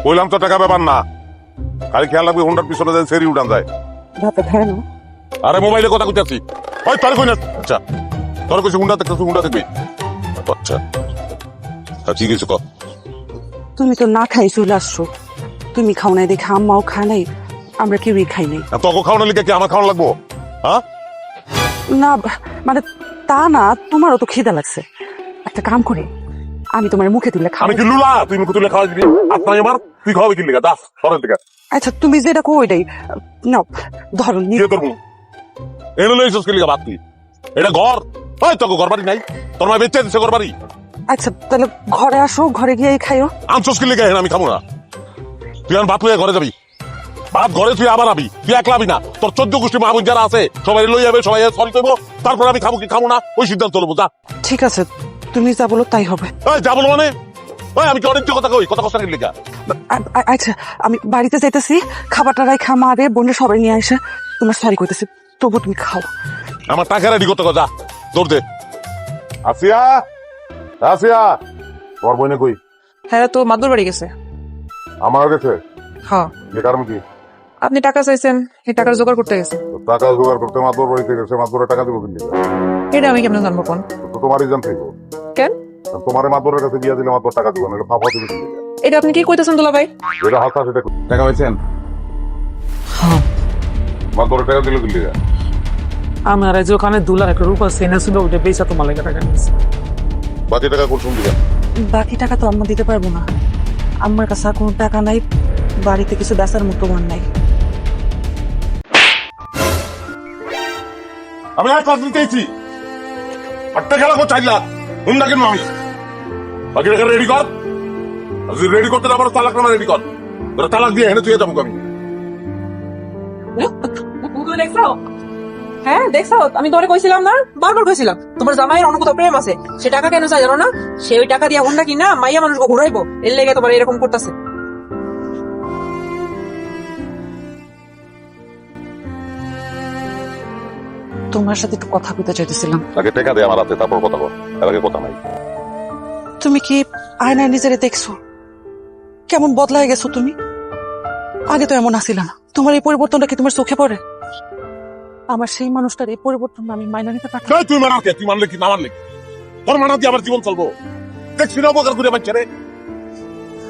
কইলাম তো টাকা ব্যাপার না, খালি খেয়াল রাখবি হুন্ডার পিছনে যেন সেরি উঠান যায়। ভাতে খায় না। আরে মোবাইলে কথা কইতাছি। ওই তোর কই না? আচ্ছা তোর কইছে হুন্ডা দেখতেছ, হুন্ডা দেখবি। আচ্ছা ঠিক আছে কর। তুমি তো না খাই চলে আসছো, তুমি খাও নাই দেখে আম্মাও খায় নাই, আমরা কেউই খাই নাই। তোকে খাওয়ানো লিখে কি আমার খাওয়ানো লাগবো? হ্যাঁ না মানে তা না, তোমারও তো খিদা লাগছে। একটা কাম করি, আমি তোমার মুখে তুলে খাও। আমি কি লুলা তুই মুখে তুলে খাওয়া দিবি? আপনার আমার তুই খাওয়াবি কি লিখে? দাস সরের দিকে। আচ্ছা তুমি যেটা কো ওইটাই নাও, ধরো কি করবো? এনে লইছস কি লিখে ভাত তুই? এটা ঘর? ওই তোকে ঘর বাড়ি নাই? তোর মা বেঁচে দিছে ঘর বাড়ি? আচ্ছা তাহলে ঘরে আসো, ঘরে গিয়ে খাইও। আনছস কি লিখে? আমি খাবো না। তুই আর ভাত লইয়া ঘরে যাবি, ভাত ঘরে তুই আবার আবি, তুই একলাবি না, তোর 14 গোষ্ঠী মা বোন যারা আছে সবাই লই যাবে, সবাই সরি করবো, তারপর আমি খাবো কি খাবো না ওই সিদ্ধান্ত নেবো। যা। ঠিক আছে, তুমি যা বলো তাই হবে। ওই যা বলো মানে? ওই আমি কি অনেক কথা কই? কথা কষ্ট লিখা। আচ্ছা আমি বাড়িতে যাইতেছি, খাবারটা রাইখা মা রে বোনে সবাই নিয়ে আসে, তোমার সরি কইতেছি, তবু তুমি খাও। আমার টাকা রেডি করতে যা, দৌড় দে। আসিয়া আসিয়া, তোর বইনে কই? হ্যাঁ তো মাদুর বাড়ি গেছে। আমার কাছে হ্যাঁ যে কারণ কি? আপনি টাকা চাইছেন, এই টাকার জোগাড় করতে গেছে। টাকা জোগাড় করতে মাতবর বাড়িতে গেছে, মাতবরের টাকা দেবো কিন্তু। এটা আমি কেমন জানবো কোন? তো তোমারই জান থাকবো কেন? তোমার মাতবরের কাছে বিয়া দিলে মাতবর টাকা দিব না, এটা ফাফা তুমি দিলে। এটা আপনি কি কইতেছেন দুলা ভাই? এটা হালকা সেটা টাকা পাইছেন? মাতবরের টাকা দিলে দিলে। আমার যে ওখানে $2 লাখ রূপা সেনা ছিল, ওটা বেচা তোমার লেগে টাকা নিয়েছে। বাকি টাকা করছুন দিলে। বাকি টাকা তো আম্মা দিতে পারবো না, আমার কাছে আর কোনো টাকা নাই, বাড়িতে কিছু বেচার মতো মান নাই। আমি আর কাজ দিতেছি, একটা খেলা কো 4 লাখ হুন্ডা কেন আমি? বাকি টাকা রেডি কর, যদি রেডি করতে না পারো তালাক নামা রেডি কর, তোরা তালাক দিয়ে হেনে তুই যাবো আমি। দেখছো? হ্যাঁ দেখছো, আমি তোরে কইছিলাম না, বারবার কইছিলাম তোমার জামাইয়ের অনুগত প্রেম আছে, সে টাকা কেন চাই জানো না? সে ওই টাকা দিয়ে হুন্ডা কিনা মাইয়া মানুষকে ঘুরাইবো, এর লেগে তোমার এরকম করতেছে। তোমার সাথে একটু কথা বলতে চাইতেছিলাম। আগে টাকা দে আমার হাতে, তারপর কথা বল, এর আগে কথা নাই। তুমি কি আয়নায় নিজেরে দেখছো? কেমন বদলায় গেছো তুমি? আগে তো এমন আসিল না, তোমার এই পরিবর্তনটা কি তোমার চোখে পড়ে? আমার সেই মানুষটার এই পরিবর্তন আমি মাইনা নিতে পারতাম। তুই মানার কে? তুই মানলে কি না মানলে কি? তোর মানা দিয়ে আমার জীবন চলবো? দেখছি না উপকার করে বাচ্চা রে,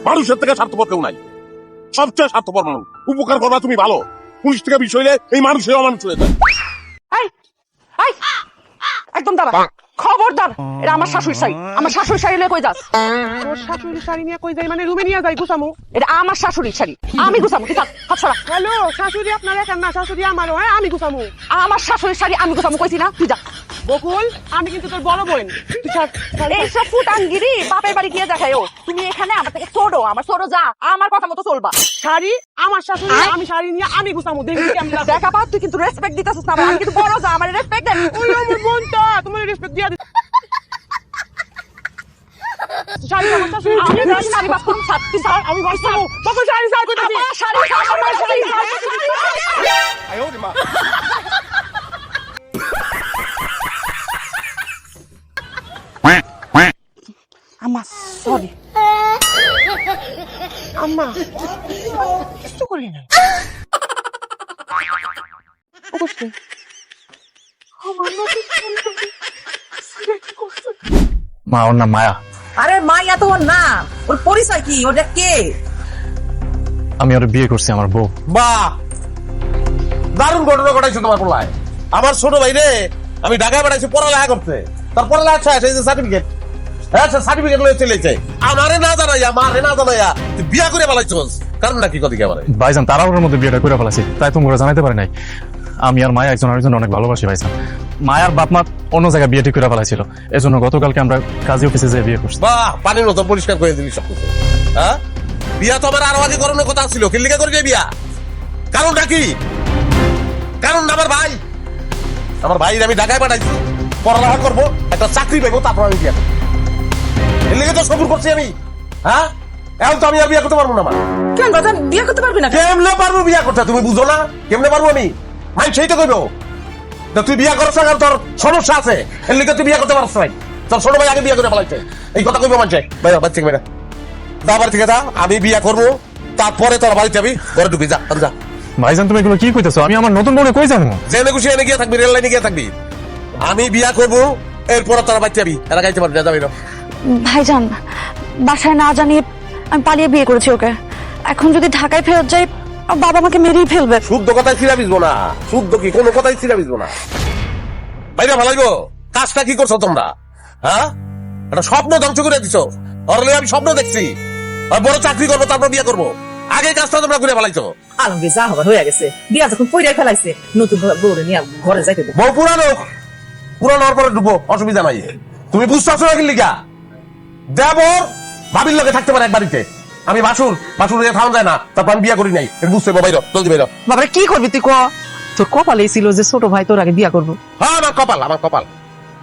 মানুষের থেকে স্বার্থপর কেউ নাই, সবচেয়ে স্বার্থপর মানুষ। উপকার করবা তুমি ভালো, 19 টাকা বিষয় এই মানুষের অমানুষ হয়ে যায়। একদম দাঁড়া, খবরদার, এটা আমার শাশুড়ি শাড়ি, আমার শাশুড়ি শাড়ি নিয়ে কই যাস? তোর শাশুড়ি শাড়ি নিয়ে কই যাই মানে রুমে নিয়ে যাই গুছামু? এটা আমার শাশুড়ি শাড়ি, আমি গুছামু। তুই থাক, হাত সরা। হ্যালো, শাশুড়ি আপনার একার না, শাশুড়ি আমারও। হ্যাঁ আমি গুছামু। আমার শাশুড়ি শাড়ি আমি গুছামু কইছি না? তুই যা। বকুল, আমি কিন্তু তোর বড় বোন। তুই ছাড়, ছাড়। এইসব ফুটানগিরি বাপের বাড়ি গিয়ে দেখায়ও। তুমি এখানে আমার থেকে ছোট, আমার ছোট যা, আমার কথা মতো চলবা। শাড়ি আমার শাশুড়ি, আমি শাড়ি নিয়ে আমি গুছামু। দেখি কেমন লাগে। দেখা পা, তুই কিন্তু রেসপেক্ট দিতেছিস না, আমি কিন্তু বড় যা, আমার রেসপেক্ট দে। ওই আমার বোনটা, তোমার রেসপেক্ট দিয়া দিতে। শাড়ি আমার শাশুড়ি, আমি শাড়ি বাস করুম, ছাড়, তুই ছাড়। আমি বাঁচতামু। বকুল শাড়ি ছাড় কইতাছি। আমার শাড়ি ছাড়, আমার শাড়ি ছাড়। আম্মা সরি। আম্মা কিছু করি না। অবশ্যই মা, ওর নাম মায়া। আরে মাইয়া তো ওর না, ওর পরিচয় কি? ওটা কে? আমি ওর বিয়ে করছি, আমার বউ। বাহ, দারুণ ঘটনা ঘটাইছো তোমার পোলায়। আমার ছোট ভাই রে আমি ঢাকায় পাঠাইছি পড়ালেখা করতে, তার পড়ালেখা শেষ, এই যে সার্টিফিকেট, সার্টিফিকেট লয়ে চলেছে। আমারে না জানাইয়া, মারে না জানাইয়া তুই বিয়া করে পালাইছস, কারণটা কি কদিকে আমারে? ভাইজান, তারা ওর মধ্যে বিয়েটা করে ফেলাছি, তাই তোমরা জানাইতে পারে নাই। আমি আর মায়া একজন আরেকজন অনেক ভালোবাসি ভাইজান। মায়ার বাপ মা অন্য জায়গায় বিয়ে ঠিক করে ফেলাইছিল, এজন্য গতকালকে আমরা কাজী অফিসে যেয়ে বিয়ে করছি। বাহ, পানির মতো পরিষ্কার করে দিলি সব কিছু। হ্যাঁ, বিয়া তো আমার আরো আগে করানোর কথা ছিল, কিল্লিকা করে বিয়া। কারণটা কি? কারণ আমার ভাই আমি ঢাকায় পাঠাইছি, পড়ালেখা করবো, একটা চাকরি পাইবো, তারপর আমি বিয়া করবো। এর লিগে তো সবুর করছি আমি। হ্যাঁ, এখন তো আমি আর বিয়া করতে পারবো না। কেন বাজান বিয়ে করতে পারবি না? কেমনে পারবো বিয়া করতে? তুমি বুঝো না কেমনে পারবো আমি? মাই সেইটা কইবো তুই বিয়া করছ, কারণ তোর সমস্যা আছে, এর লিগে তুই বিয়া করতে পারছ নাই। তোর ছোট ভাই আগে বিয়া করে ফেলাইছে, এই কথা কইবো মানছে। বাইরে বাচ্চা বেড়া যা বাড়ি থেকে যা, আমি বিয়া করবো, তারপরে তোর বাড়িতে যাবি, ঘরে ঢুকবি, যা যা। ভাইজান তুমি এগুলো কি কইতেছো? আমি আমার নতুন বউরে কই যাবো? জেনে খুশি এনে গিয়ে থাকবি, রেল লাইনে গিয়ে থাকবি। আমি বিয়া করবো, এরপরে তোর বাড়িতে যাবি, এরা গাইতে পারবি না, যাবি না। ভাইজান, বাসায় না জানিয়ে আমি পালিয়ে বিয়ে করেছি ওকে। এখন যদি ঢাকায় ফেরত যাই, বাবা আমাকে মেরেই ফেলবে। শুদ্ধ কথায় ছিঁড়া বিজবো না, শুদ্ধ কি কোনো কথাই ছিঁড়া বিজবো না। বাইরে ভালাইবো, কাজটা কি করছো তোমরা? হ্যাঁ, একটা স্বপ্ন ধ্বংস করে দিছো। অরলে আমি স্বপ্ন দেখছি আর বড় চাকরি করবো, তারপর বিয়ে করবো। আগে কাজটা তোমরা করে ভালাইছো। আলমগীর যা হবার হয়ে গেছে, বিয়া যখন পইরাই ফেলাইছে, নতুন বউরে নিয়ে ঘরে যাইতে দেবো। বউ পুরানো, পুরানো হওয়ার পরে ঢুকবো, অসুবিধা নাই। তুমি বুঝতেছো না কি লিগা? দেবর ভাবির লোকে থাকতে পারে এক বাড়িতে, আমি বাসুর খাওয়া যায় না, তারপর আমি বিয়া করি নাই, বুঝতে বাইর, জলদি বাইর। বাবারে কি করবি তুই ক? তোর কপালে ছিল যে ছোট ভাই তোর আগে বিয়া করবো। হ্যাঁ, আমার কপাল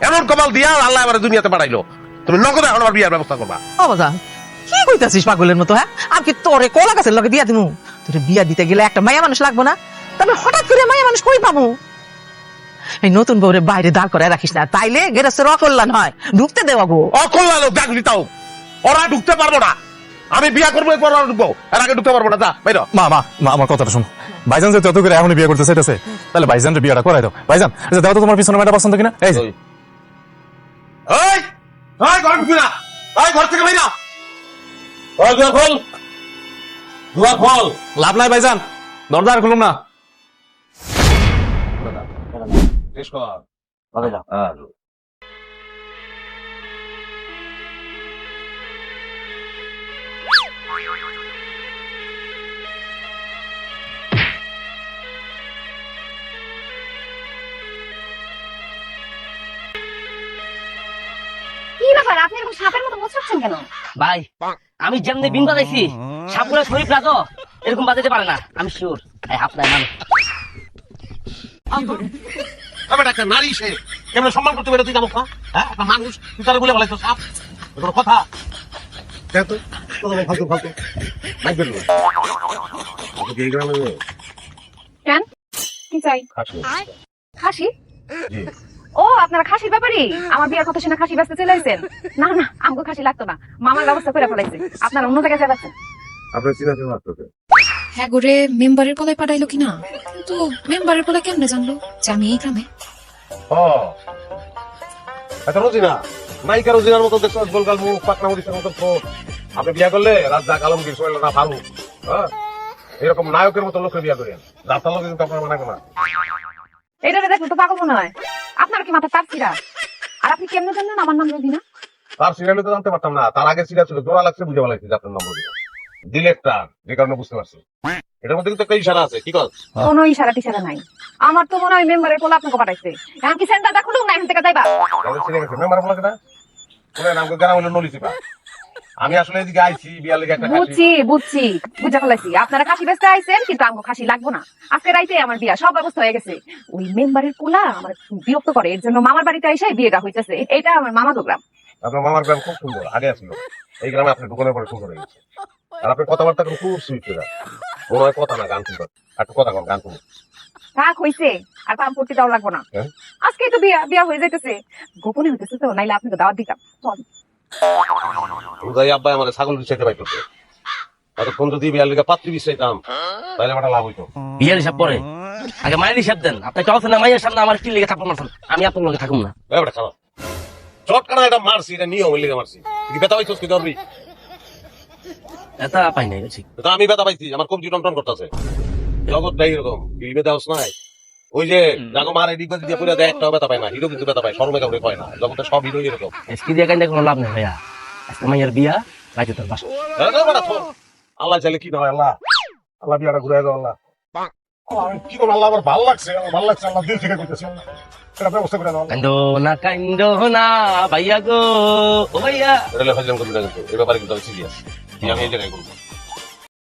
এমন কপাল দিয়া আল্লাহ আমার দুনিয়াতে পাঠাইলো। তুমি নগদে এখন আমার বিয়ার ব্যবস্থা করবা। বাবা কি কইতাছিস পাগলের মতো? হ্যাঁ, আমি কি তোরে কলা গাছের লগে বিয়া দিমু? তোরে বিয়া দিতে গেলে একটা মায়া মানুষ লাগবো না? তবে হঠাৎ করে মায়া মানুষ কই পাবো? এই নতুন বউরে বাইরে দাঁড় করে রাখিস না, তাইলে গেরস্তের অকল্যাণ হয়। ঢুকতে দেওয়া গো। অকল্যাণ হোক, ডাক দিতাও, ওরা ঢুকতে পারবো না। আমি বিয়া করবো, এরপর ওরা ঢুকবো, এর আগে ঢুকতে পারবো না। যা বাইর। মা আমার কথাটা শোনো। ভাইজান যে তত করে এখনই বিয়ে করতে চাইতেছে, তাহলে ভাইজানরে বিয়েটা করাই দাও। ভাইজান, আচ্ছা দাও তো তোমার পিছনে মেয়েটা পছন্দ কিনা। এই যে ঘরে ঢুকবি না, ঘর থেকে বাইরা। দুয়ার খোল, দুয়ার খোল। লাভ নাই ভাইজান, দরজা আর খুলুম না। কি ব্যাপার, আপনি এরকম সাপের মতো মোচড়াচ্ছেন কেন? ভাই, আমি যেমনি বিন বাজাইছি, সাপুরা শরীফ রাজো এরকম বাজাতে পারে না, আমি শিওর। আপনার মানুষ একটা নারী, সে কেমন সম্মান করতে পারে? তুই জানো না? হ্যাঁ, একটা মানুষ, তুই তারা বলে বলাইছো সাপ, কোনো কথা? কেন, কি চাই? খাসি? ও, আপনারা খাসির ব্যাপারই আমার বিয়ার কথা শুনে খাসি ব্যস্ত চলে আসছেন? না না, আমাকে খাসি লাগতো না, মামার ব্যবস্থা করে ফেলাইছে। আপনারা অন্য জায়গায় যাচ্ছেন। হ্যাঁ গোরে, মেম্বারের পলায় পাঠাইলো কিনা, কিন্তু মেম্বারের পলায় কেমনে জানলো যে আমি এই গ্রামে? রোজিনা নায়িকা, রোজিনার মতো দেখছো, গোলগাল মুখ, পাকনা মরিচের মতো ঠোঁট। আপনি বিয়া করলে রাজ্জাক আলমগীর, সোহেল রানা ফারুক, এরকম নায়কের মতো লোকের বিয়া করেন। রাস্তার লোকে কিন্তু আপনার মানাবে না। এটা দেখো তো পাগল মনে হয়। আপনার কি মাথা তার ছিড়া? আর আপনি কেমনে জানলেন আমার নাম রবিনা? তার সিরিয়ালে তো জানতে পারতাম না, তার আগে সিরিয়াল ছিল, জোড়া লাগছে, বুঝে বলাইছি আপনার নম্বর ডিলেক্টটা, যে কারণে বুঝতে পারছি। এটার মধ্যে কিন্তু একটা ইশারা আছে। কি কর? কোনো ইশারা টিশারা নাই। আমার তো মনে হয় মেম্বারের পোলা আপনাকে পাঠাইছে। এখন কি সেন্টার দেখুন না, এখান থেকে যাইবা? মেম্বার বলা কেনা নাম জানা হলো নলিসিপা। আমি আসলে এদিকে আইছি বিয়ার লেগে একটা বুঝছি বুঝা ফেলাইছি। আপনারা খাসি বেচতে আইছেন, কিন্তু আমাকে খাসি লাগবো না। আজকে রাইতে আমার বিয়া, সব ব্যবস্থা হয়ে গেছে। ওই মেম্বারের পোলা আমার বিরক্ত করে, এর জন্য মামার বাড়িতে এসে বিয়েটা হইতেছে। এটা আমার মামাতো গ্রাম। আপনার মামার গ্রাম খুব সুন্দর, আগে আসলো। এই গ্রামে আপনি দোকানের পরে সুন্দর হয়ে গেছে। আর আপনার কথাবার্তা খুব সুইট করে, মনে হয় কথা না, গান শুনতে। একটু কথা কম, গান শুনুন। থাক হইছে, আর পাম করতে দেওয়া লাগবো না। আজকেই তো বিয়া হয়ে যাইতেছে, গোপনে হইতেছে তো, নাইলে আপনাকে দাওয়াত দিতাম। চল। আব্বাই আমার ছাগল বিচাইতে পাই করতে, এতক্ষণ যদি বিয়ার লেগে পাত্রী বিচাইতাম, তাহলে আমার লাভ হইতো। বিয়ের হিসাব পরে আগে মায়ের হিসাব দেন। আপনি চলছেন না মায়ের সামনে আমার কি লেগে থাকবো মারছেন, আমি আপনার লগে থাকুন না। চটকানা এটা মারছি, এটা নিয়ম লেগে মারছি। কি ব্যথা পাইছিস? কি ধরবি? এটা পাই নাই বেশি। আমি ব্যথা পাইছি, আমার কমজি টন করতেছে। জগৎ নাই এরকম, ব্যথা হস নাই। ওই যে জাগো মার এদিক দিয়ে পুরো দেয়, একটাও ব্যথা পায় না। হিরো কিন্তু ব্যথা পায়, সর্বে কাউরে পায় না। জগতে সব হিরো এরকম। এসকি দিয়ে কাইন্দে কোনো লাভ নেই ভাইয়া। আজকে মায়ের বিয়া, রাইতে তোর বাসা। আল্লাহ চাইলে কি না হয়, আল্লাহ আল্লাহ বিয়াটা ঘুরে দাও। আল্লাহ কি করবো, আল্লাহ আমার ভালো লাগছে, আল্লাহ দিল থেকে করতেছে। এটা ব্যবস্থা করে দাও। কাইন্দ না ভাইয়া গো, ও ভাইয়া। রেলে ফাজলাম করবি না কিন্তু, এই ব্যাপারে কিন্তু আমি সিরিয়াস। আমি এই জায়গায় করবো।